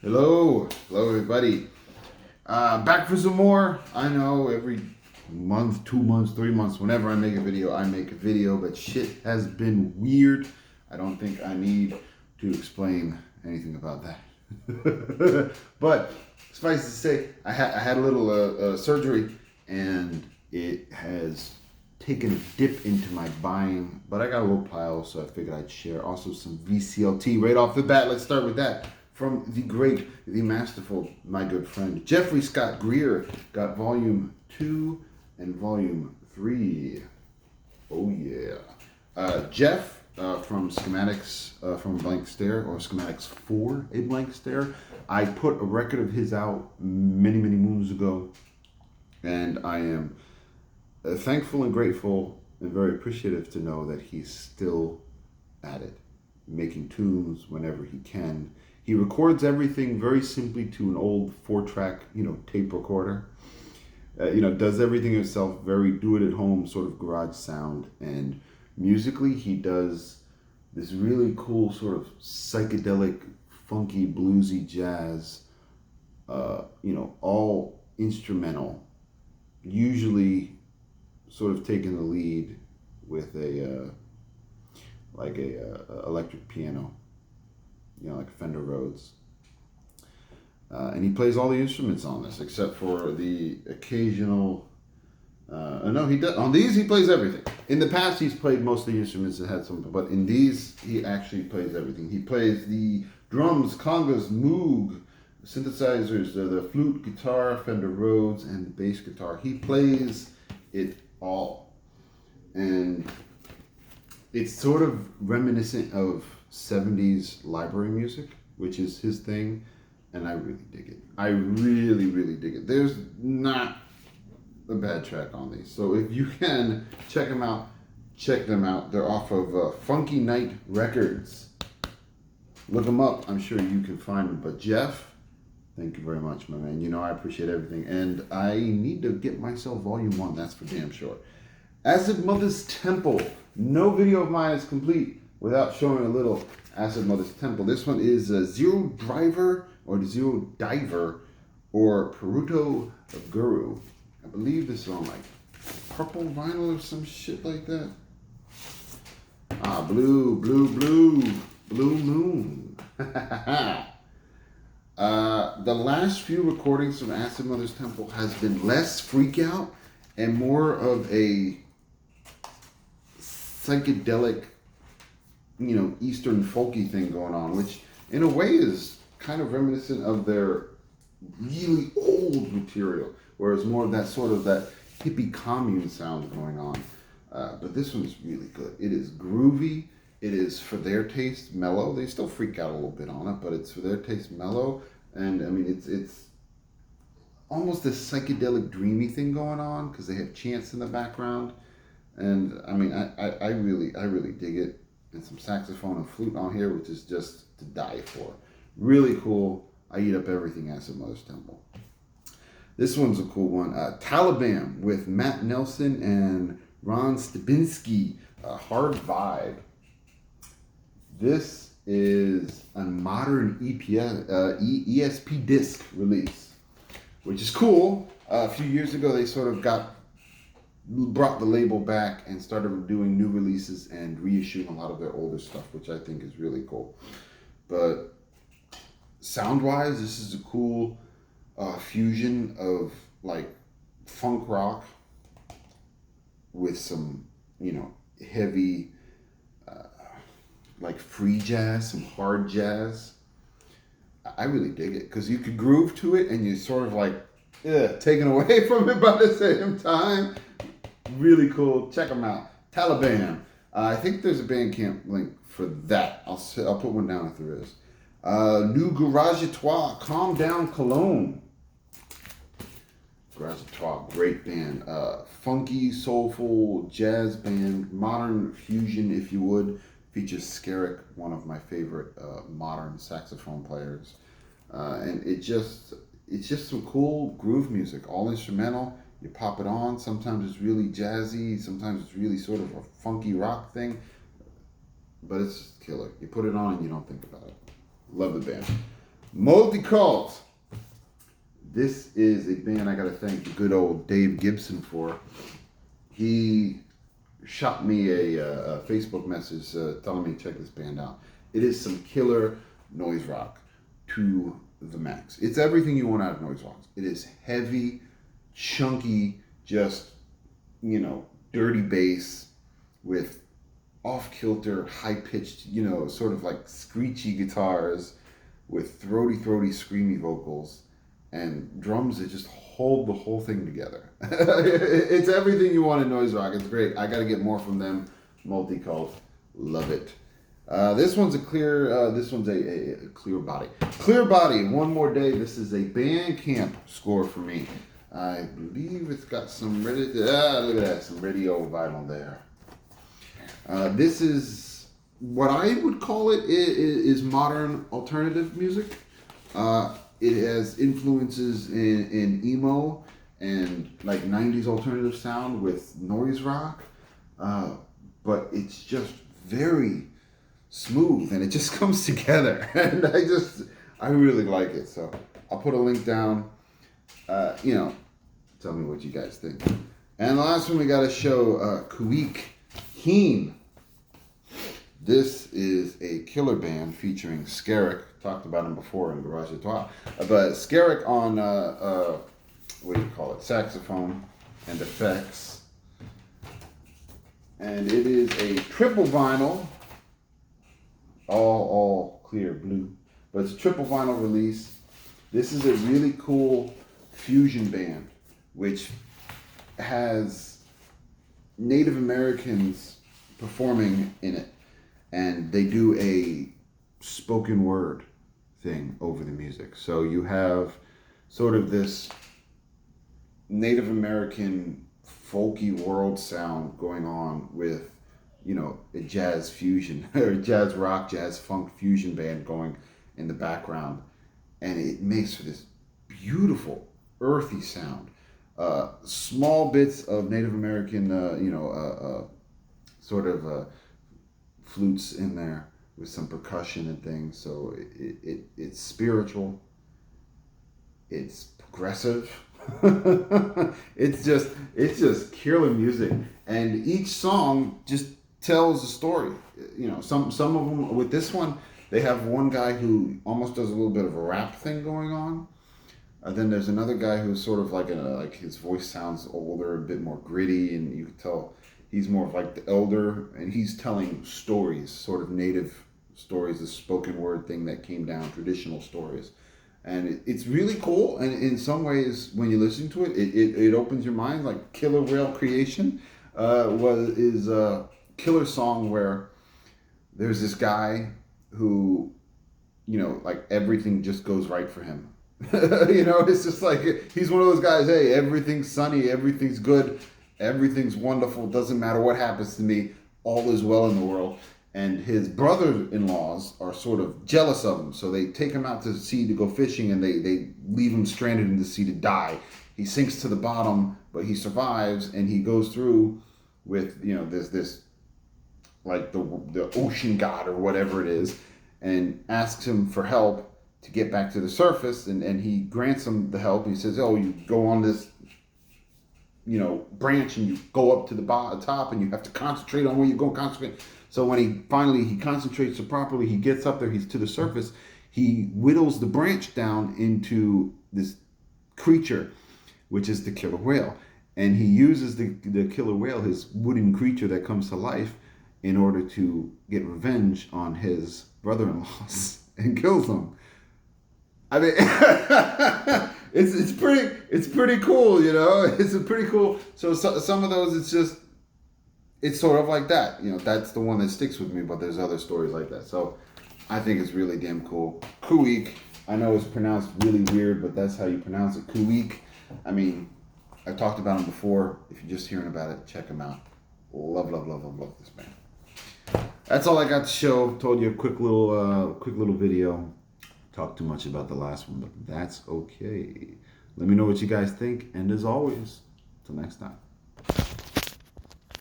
Hello everybody. Back for some more. I know every month, 2 months, 3 months, whenever I make a video, but shit has been weird. I don't think I need to explain anything about that. But suffice to say, I had a little surgery, and it has taken a dip into my buying, but I got a little pile, so I figured I'd share. Also some VCLT right off the bat. Let's start with that. From the great, the masterful, my good friend, Jeffrey Scott Greer, got volume 2 and volume 3. Oh yeah. Jeff from Schematics from Blank Stare, or Schematics for a Blank Stare. I put a record of his out many moons ago, and I am thankful and grateful and very appreciative to know that he's still at it, making tunes whenever he can. He records everything very simply to an old 4-track, tape recorder. Does everything himself, very do-it-at-home sort of garage sound. And musically, he does this really cool sort of psychedelic, funky, bluesy jazz, all instrumental, usually sort of taking the lead with a electric piano, like Fender Rhodes. And he plays all the instruments on this, except for the occasional. No, he does. On these, he plays everything. In the past, he's played most of the instruments that had some, but in these, he actually plays everything. He plays the drums, congas, moog, synthesizers, the flute, guitar, Fender Rhodes, and the bass guitar. He plays it all. And it's sort of reminiscent of 70s library music, which is his thing, and I really dig it. I really dig it. There's not a bad track on these, so if you can check them out, check them out. They're off of Funky Night Records. Look them up. I'm sure you can find them. But Jeff, thank you very much, my man. I appreciate everything, and I need to get myself volume 1. That's for damn sure. Acid Mother's Temple. No video of mine is complete without showing a little Acid Mother's Temple. This one is Zero Diver or Peruto Guru. I believe this is on like purple vinyl or some shit like that. Blue Moon. The last few recordings from Acid Mother's Temple has been less freak out and more of a psychedelic, Eastern folky thing going on, which in a way is kind of reminiscent of their really old material, whereas more of that sort of that hippie commune sound going on. But this one's really good. It is groovy. It is, for their taste, mellow. They still freak out a little bit on it, but it's for their taste mellow. And I mean, it's almost a psychedelic dreamy thing going on because they have chants in the background. And I mean, I really dig it. And some saxophone and flute on here, which is just to die for. Really cool. I eat up everything Acid Mother's Temple. This one's a cool one. Taliban with Matt Nelson and Ron Stebinski. Hard Vibe. This is a modern ESP disc release, which is cool. A few years ago, they sort of brought the label back and started doing new releases and reissuing a lot of their older stuff, which I think is really cool. But sound-wise, this is a cool fusion of like funk rock with some, heavy like free jazz, some hard jazz. I really dig it because you could groove to it and you're sort of like taken away from it by the same time. Really cool. Check them out. Taliban. I think there's a Bandcamp link for that. I'll put one down if there is. New Garage à Toi, Calm Down Cologne. Garage à Toi, great band. Funky, soulful jazz band, modern fusion, if you would. Features Skerrick, one of my favorite modern saxophone players. And it's just some cool groove music, all instrumental. You pop it on. Sometimes it's really jazzy. Sometimes it's really sort of a funky rock thing. But it's just killer. You put it on and you don't think about it. Love the band. Multicult. This is a band I gotta thank the good old Dave Gibson for. He shot me a Facebook message telling me to check this band out. It is some killer noise rock to the max. It's everything you want out of noise rock. It is heavy, chunky, just, you know, dirty bass with off-kilter, high-pitched, you know, sort of like screechy guitars with throaty, screamy vocals and drums that just hold the whole thing together. It's everything you want in noise rock. It's great. I got to get more from them. Multicult. Love it. This one's a clear body. Clear body. One More Day. This is a Bandcamp score for me. I believe it's got some look at that, some radio vinyl there. This is what I would call it is modern alternative music. It has influences in emo and like 90s alternative sound with noise rock, but it's just very smooth and it just comes together, and I really like it. So I'll put a link down. You know, tell me what you guys think. And the last one we got to show, Kuik Heen. This is a killer band featuring Skerrick. Talked about him before in Garage à Toi. But Skerrick on, what do you call it, saxophone and effects. And it is a triple vinyl, all clear blue. But it's a triple vinyl release. This is a really cool fusion band, which has Native Americans performing in it. And they do a spoken word thing over the music. So you have sort of this Native American folky world sound going on with, you know, a jazz fusion or jazz rock, jazz funk fusion band going in the background. And it makes for this beautiful, earthy sound. Small bits of Native American, flutes in there with some percussion and things. So it's spiritual. It's progressive. It's just killer music. And each song just tells a story. You know, some of them, with this one, they have one guy who almost does a little bit of a rap thing going on. Then there's another guy who's sort of like his voice sounds older, a bit more gritty, and you can tell he's more of like the elder, and he's telling stories, sort of native stories, the spoken word thing that came down, traditional stories. And it's really cool, and in some ways, when you listen to it, it opens your mind. Like Killer Whale Creation is a killer song where there's this guy who, you know, like everything just goes right for him. You know, it's just like, he's one of those guys, hey, everything's sunny, everything's good, everything's wonderful, doesn't matter what happens to me, all is well in the world. And his brother-in-laws are sort of jealous of him, so they take him out to the sea to go fishing, and they leave him stranded in the sea to die. He sinks to the bottom, but he survives, and he goes through with, you know, this like the ocean god or whatever it is, and asks him for help to get back to the surface, and he grants him the help. He says, oh, you go on this, you know, branch, and you go up to the top, and you have to concentrate on where you're going to concentrate. So when he concentrates so properly, he gets up there, he's to the surface, he whittles the branch down into this creature, which is the killer whale. And he uses the killer whale, his wooden creature that comes to life, in order to get revenge on his brother-in-laws and kills them. I mean, it's pretty cool, you know. It's a pretty cool. So some of those, it's sort of like that, you know. That's the one that sticks with me. But there's other stories like that. So I think it's really damn cool. Kuik. I know it's pronounced really weird, but that's how you pronounce it. Kuik. I mean, I've talked about him before. If you're just hearing about it, check him out. Love this band. That's all I got to show. Told you a quick little video. Talked too much about the last one, but that's okay. Let me know what you guys think, and as always, till next time.